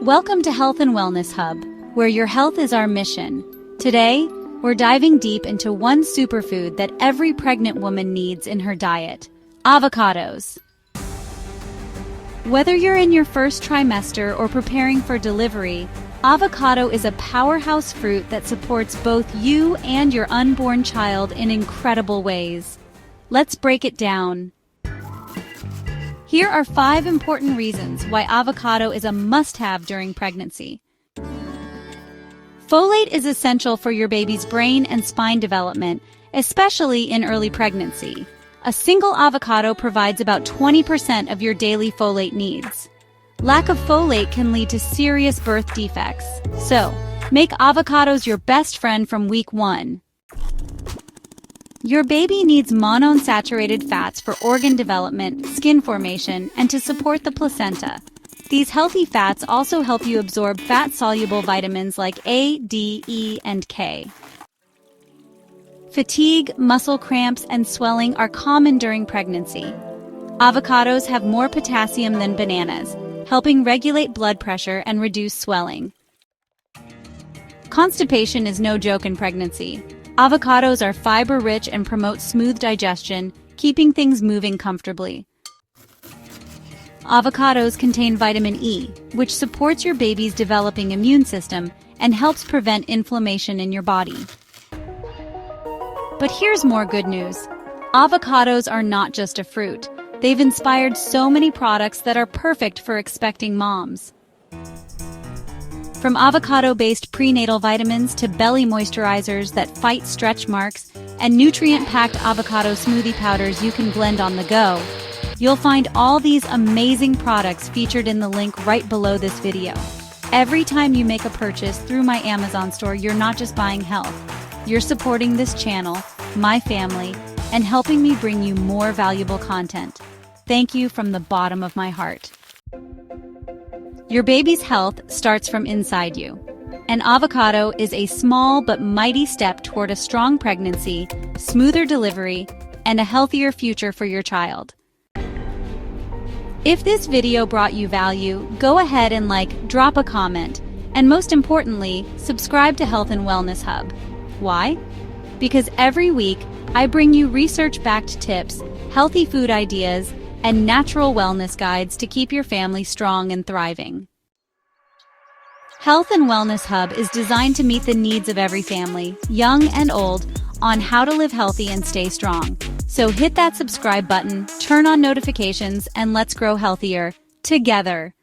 Welcome to Health and Wellness Hub, where your health is our mission. Today, we're diving deep into one superfood that every pregnant woman needs in her diet: avocados. Whether you're in your first trimester or preparing for delivery, avocado is a powerhouse fruit that supports both you and your unborn child in incredible ways. Let's break it down. Here are 5 important reasons why avocado is a must-have during pregnancy. Folate is essential for your baby's brain and spine development, especially in early pregnancy. A single avocado provides about 20% of your daily folate needs. Lack of folate can lead to serious birth defects, so make avocados your best friend from week 1. Your baby needs monounsaturated fats for organ development, skin formation, and to support the placenta. These healthy fats also help you absorb fat-soluble vitamins like A, D, E, and K. Fatigue, muscle cramps, and swelling are common during pregnancy. Avocados have more potassium than bananas, helping regulate blood pressure and reduce swelling. Constipation is no joke in pregnancy. Avocados are fiber-rich and promote smooth digestion, keeping things moving comfortably. Avocados contain vitamin E, which supports your baby's developing immune system and helps prevent inflammation in your body. But here's more good news. Avocados are not just a fruit. They've inspired so many products that are perfect for expecting moms. From avocado-based prenatal vitamins to belly moisturizers that fight stretch marks and nutrient-packed avocado smoothie powders you can blend on the go, you'll find all these amazing products featured in the link right below this video. Every time you make a purchase through my Amazon store, you're not just buying health. You're supporting this channel, my family, and helping me bring you more valuable content. Thank you from the bottom of my heart. Your baby's health starts from inside you. An avocado is a small but mighty step toward a strong pregnancy, smoother delivery, and a healthier future for your child. If this video brought you value, go ahead and drop a comment, and most importantly, subscribe to Health and Wellness Hub. Why? Because every week, I bring you research-backed tips, healthy food ideas, and natural wellness guides to keep your family strong and thriving. Health and Wellness Hub is designed to meet the needs of every family, young and old, on how to live healthy and stay strong. So hit that subscribe button, turn on notifications, and let's grow healthier together.